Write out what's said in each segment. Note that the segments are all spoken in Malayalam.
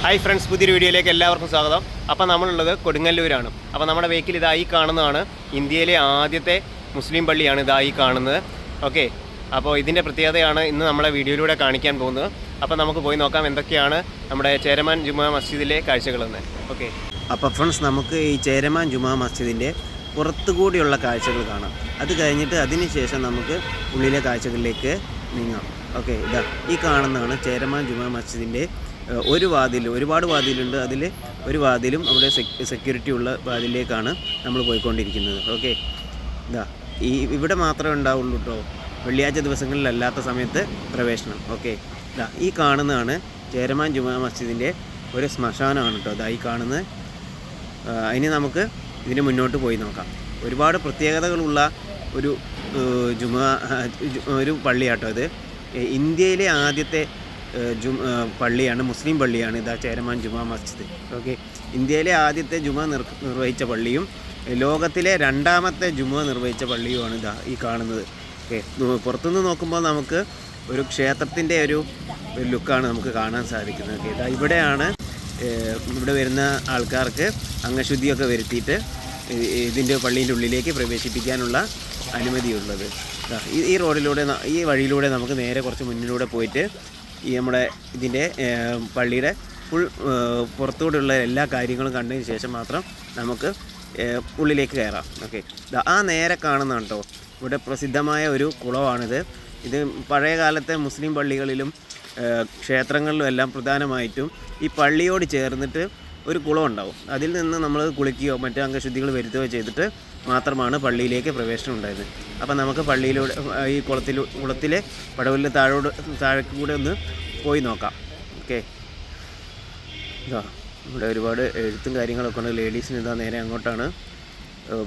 ഹായ് ഫ്രണ്ട്സ്, പുതിയൊരു വീഡിയോയിലേക്ക് എല്ലാവർക്കും സ്വാഗതം. അപ്പോൾ നമ്മളുള്ളത് കൊടുങ്ങല്ലൂരാണ്. അപ്പോൾ നമ്മുടെ വെഹിക്കിൾ ഇതായി കാണുന്നതാണ് ഇന്ത്യയിലെ ആദ്യത്തെ മുസ്ലിം പള്ളിയാണ് ഇതായി കാണുന്നത്. ഓക്കെ, അപ്പോൾ ഇതിൻ്റെ പ്രത്യേകതയാണ് ഇന്ന് നമ്മളെ വീഡിയോയിലൂടെ കാണിക്കാൻ പോകുന്നത്. അപ്പോൾ നമുക്ക് പോയി നോക്കാം എന്തൊക്കെയാണ് നമ്മുടെ ചേരമാൻ ജുമാ മസ്ജിദിലെ കാഴ്ചകളെന്ന്. ഓക്കെ, അപ്പോൾ ഫ്രണ്ട്സ്, നമുക്ക് ഈ ചേരമാൻ ജുമാ മസ്ജിദിൻ്റെ പുറത്തുകൂടിയുള്ള കാഴ്ചകൾ കാണാം. അത് കഴിഞ്ഞിട്ട് അതിന് ശേഷം നമുക്ക് ഉള്ളിലെ കാഴ്ചകളിലേക്ക് നീങ്ങാം. ഓക്കെ, ഇതാ ഈ കാണുന്നതാണ് ചേരമാൻ ജുമാ മസ്ജിദിൻ്റെ ഒരു വാതിൽ. ഒരുപാട് വാതിലുണ്ട്, അതിൽ ഒരു വാതിലും അവിടെ സെക്യൂരിറ്റി ഉള്ള വാതിലേക്കാണ് നമ്മൾ പോയിക്കൊണ്ടിരിക്കുന്നത്. ഓക്കെ, ഇതാ ഇവിടെ മാത്രമേ ഉണ്ടാവുള്ളൂ കേട്ടോ, വെള്ളിയാഴ്ച ദിവസങ്ങളിലല്ലാത്ത സമയത്ത് പ്രവേശനം. ഓക്കെ, ഇതാ ഈ കാണുന്നതാണ് ചേരമാൻ ജുമാ മസ്ജിദിൻ്റെ ഒരു ശ്മശാനമാണ് കേട്ടോ, ഇതാ ഈ കാണുന്നത്. ഇനി നമുക്ക് ഇതിന് മുന്നോട്ട് പോയി നോക്കാം. ഒരുപാട് പ്രത്യേകതകളുള്ള ഒരു ഒരു പള്ളിയാട്ടോ ഇത്. ഇന്ത്യയിലെ ആദ്യത്തെ പള്ളിയാണ്, മുസ്ലിം പള്ളിയാണ് ഇതാ ചേരമാൻ ജുമാ മസ്ജിദ്. ഓക്കെ, ഇന്ത്യയിലെ ആദ്യത്തെ ജുമാ നിർവഹിച്ച പള്ളിയും ലോകത്തിലെ രണ്ടാമത്തെ ജുമാ നിർവഹിച്ച പള്ളിയുമാണ് ഇതാ ഈ കാണുന്നത്. ഓക്കെ, പുറത്തുനിന്ന് നോക്കുമ്പോൾ നമുക്ക് ഒരു ക്ഷേത്രത്തിൻ്റെ ഒരു ലുക്കാണ് നമുക്ക് കാണാൻ സാധിക്കുന്നത്. ഓക്കെ, ഇതാ ഇവിടെയാണ് ഇവിടെ വരുന്ന ആൾക്കാർക്ക് അംഗശുദ്ധിയൊക്കെ വരുത്തിയിട്ട് ഇതിൻ്റെ പള്ളീൻ്റെ ഉള്ളിലേക്ക് പ്രവേശിപ്പിക്കാനുള്ള അനുമതിയുള്ളത്. ഈ റോഡിലൂടെ, ഈ വഴിയിലൂടെ നമുക്ക് നേരെ കുറച്ച് മുന്നിലൂടെ പോയിട്ട് ഈ നമ്മുടെ ഇതിൻ്റെ പള്ളിയുടെ ഫുൾ പുറത്തുകൂടെയുള്ള എല്ലാ കാര്യങ്ങളും കണ്ടതിന് ശേഷം മാത്രം നമുക്ക് ഉള്ളിലേക്ക് കയറാം. ഓക്കെ, ആ നേരെ കാണുന്നതാണ് കേട്ടോ ഇവിടെ പ്രസിദ്ധമായ ഒരു കുളമാണിത്. ഇത് പഴയ കാലത്തെ മുസ്ലിം പള്ളികളിലും ക്ഷേത്രങ്ങളിലും എല്ലാം പ്രധാനമായിട്ടും ഈ പള്ളിയോട് ചേർന്നിട്ട് ഒരു കുളം ഉണ്ടാവും. അതിൽ നിന്ന് നമ്മൾ കുളിക്കുകയോ മറ്റ് അംഗശുദ്ധികൾ വരുത്തുകയോ ചെയ്തിട്ട് മാത്രമാണ് പള്ളിയിലേക്ക് പ്രവേശനം ഉണ്ടായത്. അപ്പോൾ നമുക്ക് പള്ളിയിലൂടെ ഈ കുളത്തിലെ പടവിലെ താഴേക്ക് കൂടെ ഒന്ന് പോയി നോക്കാം. ഓക്കെ, ഇതാ ഇവിടെ ഒരുപാട് എഴുത്തും കാര്യങ്ങളൊക്കെ ഉണ്ട്. ലേഡീസിന് ഇതാ നേരെ അങ്ങോട്ടാണ്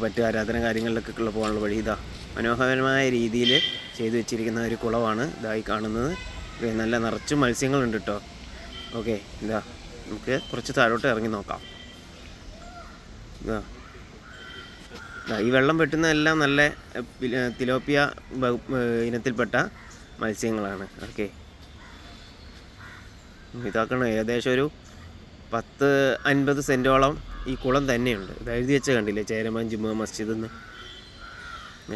മറ്റ് ആരാധന കാര്യങ്ങളിലൊക്കെ ഉള്ള പോകാനുള്ള വഴി. ഇതാ മനോഹരമായ രീതിയിൽ ചെയ്തു വെച്ചിരിക്കുന്ന ഒരു കുളമാണ് ഇതായി കാണുന്നത്. നല്ല നിറച്ചും മത്സ്യങ്ങളുണ്ട് കേട്ടോ. ഓക്കെ, ഇതാ നമുക്ക് കുറച്ച് താഴോട്ട് ഇറങ്ങി നോക്കാം. ഈ വെള്ളം വെട്ടുന്നതെല്ലാം നല്ല തിലോപ്പിയ ഇനത്തിൽപ്പെട്ട മത്സ്യങ്ങളാണ്. ഓക്കെ, ഇതാക്കണം ഏകദേശം ഒരു 10-50 സെൻറ്റോളം ഈ കുളം തന്നെയുണ്ട്. ഇത് എഴുതി വെച്ച കണ്ടില്ലേ, ചേരമാൻ ജുമാ മസ്ജിദ് എന്ന്.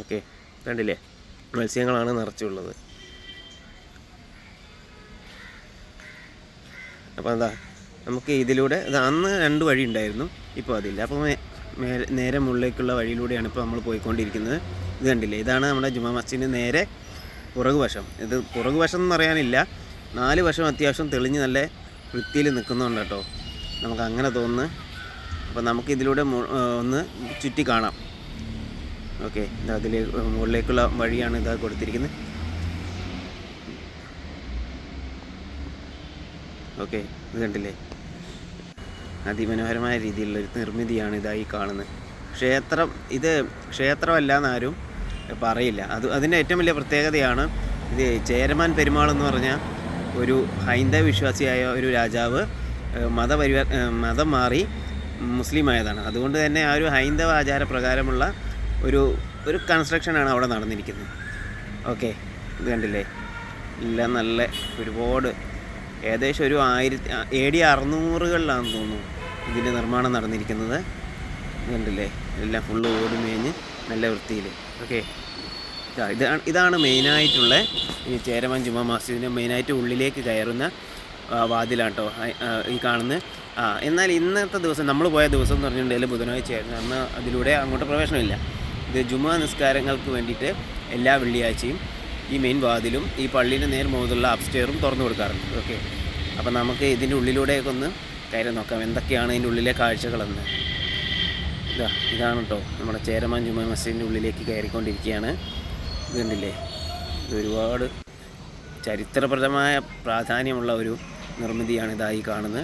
ഓക്കെ, കണ്ടില്ലേ, മത്സ്യങ്ങളാണ് നിറച്ചുള്ളത്. അപ്പോൾ എന്താ നമുക്ക് ഇതിലൂടെ അന്ന് 2 വഴി ഉണ്ടായിരുന്നു, ഇപ്പോൾ അതില്ല. അപ്പോൾ നേരെ മുകളിലേക്കുള്ള വഴിയിലൂടെയാണ് ഇപ്പോൾ നമ്മൾ പോയിക്കൊണ്ടിരിക്കുന്നത്. ഇത് കണ്ടില്ലേ, ഇതാണ് നമ്മുടെ ജുമാ മസ്ജിദിൻ്റെ നേരെ പുറകുവശം. ഇത് പുറകുവശം എന്ന് പറയാനില്ല, 4 വശം അത്യാവശ്യം തെളിഞ്ഞ് നല്ല വൃത്തിയിൽ നിൽക്കുന്നുണ്ട് കേട്ടോ, നമുക്ക് അങ്ങനെ തോന്നുന്നു. അപ്പോൾ നമുക്ക് ഇതിലൂടെ ഒന്ന് ചുറ്റി കാണാം. ഓക്കെ, അതിൽ മുകളിലേക്കുള്ള വഴിയാണ് ഇതാ കൊടുത്തിരിക്കുന്നത്. ഓക്കെ, ഇത് കണ്ടില്ലേ, അതിമനോഹരമായ രീതിയിലുള്ളൊരു നിർമ്മിതിയാണ് ഇതായി കാണുന്നത്. ഇത് ക്ഷേത്രമല്ല എന്നാരും പറയില്ല. അതിൻ്റെ ഏറ്റവും വലിയ പ്രത്യേകതയാണ് ഇത് ചേരമാൻ പെരുമാൾ എന്ന് പറഞ്ഞ ഒരു ഹൈന്ദവ വിശ്വാസിയായ ഒരു രാജാവ് മതം മാറി മുസ്ലിം ആയതാണ്. അതുകൊണ്ട് തന്നെ ആ ഒരു ഹൈന്ദവ ആചാരപ്രകാരമുള്ള ഒരു കൺസ്ട്രക്ഷനാണ് അവിടെ നടന്നിരിക്കുന്നത്. ഓക്കെ, ഇത് കണ്ടില്ലേ, എല്ലാം നല്ല ഒരുപാട് ഏകദേശം ഒരു AD 600-കളിലാണെന്ന് തോന്നുന്നു ഇതിൻ്റെ നിർമ്മാണം നടന്നിരിക്കുന്നത്. കണ്ടില്ലേ, എല്ലാം ഫുള്ള് ഓടി മേഞ്ഞ് നല്ല വൃത്തിയിൽ. ഓക്കെ, ഇതാണ് മെയിനായിട്ടുള്ള ഈ ചേരമാൻ ജുമാ മസ്ജിദിൻ്റെ മെയിനായിട്ട് ഉള്ളിലേക്ക് കയറുന്ന വാതിലാണ് കേട്ടോ ഈ കാണുന്നത്. എന്നാൽ ഇന്നത്തെ ദിവസം നമ്മൾ പോയ ദിവസം എന്ന് പറഞ്ഞിട്ടുണ്ടെങ്കിൽ ബുധനാഴ്ചയായിരുന്നു. അന്ന് അതിലൂടെ അങ്ങോട്ട് പ്രവേശനമില്ല. ഇത് ജുമാ നിസ്കാരങ്ങൾക്ക് വേണ്ടിയിട്ട് എല്ലാ വെള്ളിയാഴ്ചയും ഈ മെയിൻ വാതിലും ഈ പള്ളീൻ്റെ നേർ മുകളിലുള്ള അപ്സ്റ്റെയറും തുറന്നു കൊടുക്കാറുണ്ട്. ഓക്കെ, അപ്പോൾ നമുക്ക് ഇതിൻ്റെ ഉള്ളിലൂടെയൊക്കെ ഒന്ന് കയറി നോക്കാം എന്തൊക്കെയാണ് ഇതിൻ്റെ ഉള്ളിലെ കാഴ്ചകളെന്ന്. ഇതാണ് കേട്ടോ നമ്മുടെ ചേരമാൻ ജുമാ മസ്ജിദിൻ്റെ ഉള്ളിലേക്ക് കയറിക്കൊണ്ടിരിക്കുകയാണ്. ഇത് കണ്ടില്ലേ, ഇത് ഒരുപാട് ചരിത്രപരമായ പ്രാധാന്യമുള്ള ഒരു നിർമ്മിതിയാണ് ഇതായി കാണുന്നത്.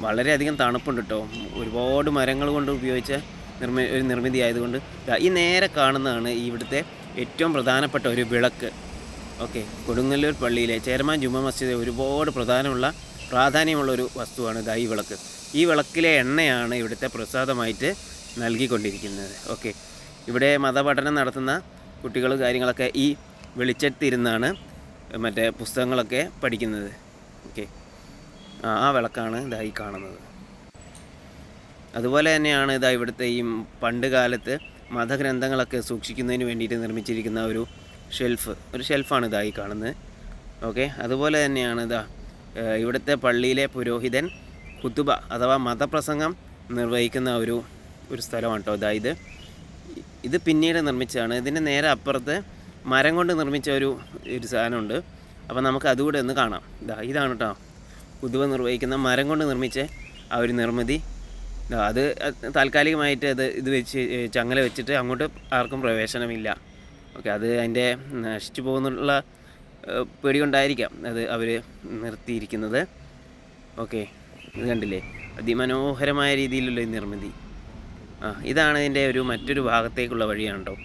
വളരെയധികം തണുപ്പുണ്ട് കേട്ടോ, ഒരുപാട് മരങ്ങൾ കൊണ്ട് ഉപയോഗിച്ച ഒരു നിർമ്മിതി ആയതുകൊണ്ട്. ഈ നേരെ കാണുന്നതാണ് ഇവിടുത്തെ ഏറ്റവും പ്രധാനപ്പെട്ട ഒരു വിളക്ക്. ഓക്കെ, കൊടുങ്ങല്ലൂർ പള്ളിയിലെ ചേരമാൻ ജുമാ മസ്ജിദ് ഒരുപാട് പ്രാധാന്യമുള്ളൊരു വസ്തുവാണ് ഈ വിളക്ക്. ഈ വിളക്കിലെ എണ്ണയാണ് ഇവിടുത്തെ പ്രസാദമായിട്ട് നൽകിക്കൊണ്ടിരിക്കുന്നത്. ഓക്കെ, ഇവിടെ മതപഠനം നടത്തുന്ന കുട്ടികൾ കാര്യങ്ങളൊക്കെ ഈ വെളിച്ചത്തിരുന്നാണ് മറ്റേ പുസ്തകങ്ങളൊക്കെ പഠിക്കുന്നത്. ഓക്കെ, ആ വിളക്കാണ് ഇതായി കാണുന്നത്. അതുപോലെ തന്നെയാണ് ഇതാ ഇവിടുത്തെ ഈ പണ്ട് കാലത്ത് മതഗ്രന്ഥങ്ങളൊക്കെ സൂക്ഷിക്കുന്നതിന് വേണ്ടിയിട്ട് നിർമ്മിച്ചിരിക്കുന്ന ഒരു ഷെൽഫാണ് ഇതായി കാണുന്നത്. ഓക്കെ, അതുപോലെ തന്നെയാണ് ഇതാ ഇവിടുത്തെ പള്ളിയിലെ പുരോഹിതൻ ഖുതുബ അഥവാ മതപ്രസംഗം നിർവഹിക്കുന്ന ഒരു സ്ഥലമാണ് കേട്ടോ. ഇതാ ഇത് പിന്നീട് നിർമ്മിച്ചതാണ്. ഇതിൻ്റെ നേരെ അപ്പുറത്ത് മരം കൊണ്ട് നിർമ്മിച്ച ഒരു സാധനമുണ്ട്. അപ്പോൾ നമുക്ക് അതുകൂടെ ഒന്ന് കാണാം. ഇതാണ് കേട്ടോ ഖുതുബ നിർവഹിക്കുന്ന മരം കൊണ്ട് നിർമ്മിച്ച ആ ഒരു നിർമ്മിതി. അത് താൽക്കാലികമായിട്ട് ഇത് വെച്ച് ചങ്ങല വെച്ചിട്ട് അങ്ങോട്ട് ആർക്കും പ്രവേശനമില്ല. ഓക്കെ, അത് അതിൻ്റെ നശിച്ചു പോകുന്നുള്ള പേടി കൊണ്ടായിരിക്കാം അത് അവർ നിർത്തിയിരിക്കുന്നത്. ഓക്കെ, ഇത് കണ്ടില്ലേ, അതിമനോഹരമായ രീതിയിലുള്ള ഈ നിർമ്മിതി. ഇതാണ് ഇതിൻ്റെ മറ്റൊരു ഭാഗത്തേക്കുള്ള വഴിയാണ് കേട്ടോ.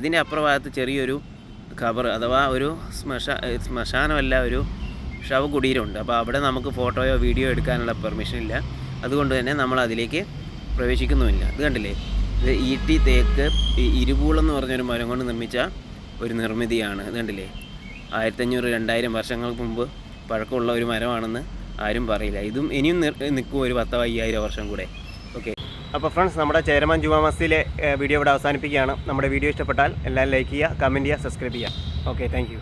ഇതിൻ്റെ അപ്പുറ ഭാഗത്ത് ചെറിയൊരു ഖബർ അഥവാ ഒരു ശ്മശാനമല്ല, ഒരു ശവകുടീരമുണ്ട്. അപ്പോൾ അവിടെ നമുക്ക് ഫോട്ടോയോ വീഡിയോ എടുക്കാനുള്ള പെർമിഷൻ ഇല്ല. അതുകൊണ്ട് തന്നെ നമ്മൾ അതിലേക്ക് പ്രവേശിക്കുന്നുമില്ല. ഇത് കണ്ടില്ലേ, ഇത് ഈട്ടി തേക്ക് ഇരുപൂളെന്ന് പറഞ്ഞൊരു മരം കൊണ്ട് നിർമ്മിച്ച ഒരു നിർമ്മിതിയാണ്. ഇത് കണ്ടില്ലേ, 1500-2000 വർഷങ്ങൾക്ക് മുമ്പ് പഴക്കമുള്ള ഒരു മരമാണെന്ന് ആരും പറയില്ല. ഇതും ഇനിയും നിൽക്കും ഒരു 10,000-5000 വർഷം കൂടെ. ഓക്കെ, അപ്പോൾ ഫ്രണ്ട്സ്, നമ്മുടെ ചേരമാൻ ജുമാ മസ്ജിദിലെ വീഡിയോ ഇവിടെ അവസാനിപ്പിക്കുകയാണ്. നമ്മുടെ വീഡിയോ ഇഷ്ടപ്പെട്ടാൽ എല്ലാവരും ലൈക്ക് ചെയ്യുക, കമൻറ്റ് ചെയ്യുക, സബ്സ്ക്രൈബ് ചെയ്യുക. Okay, thank you.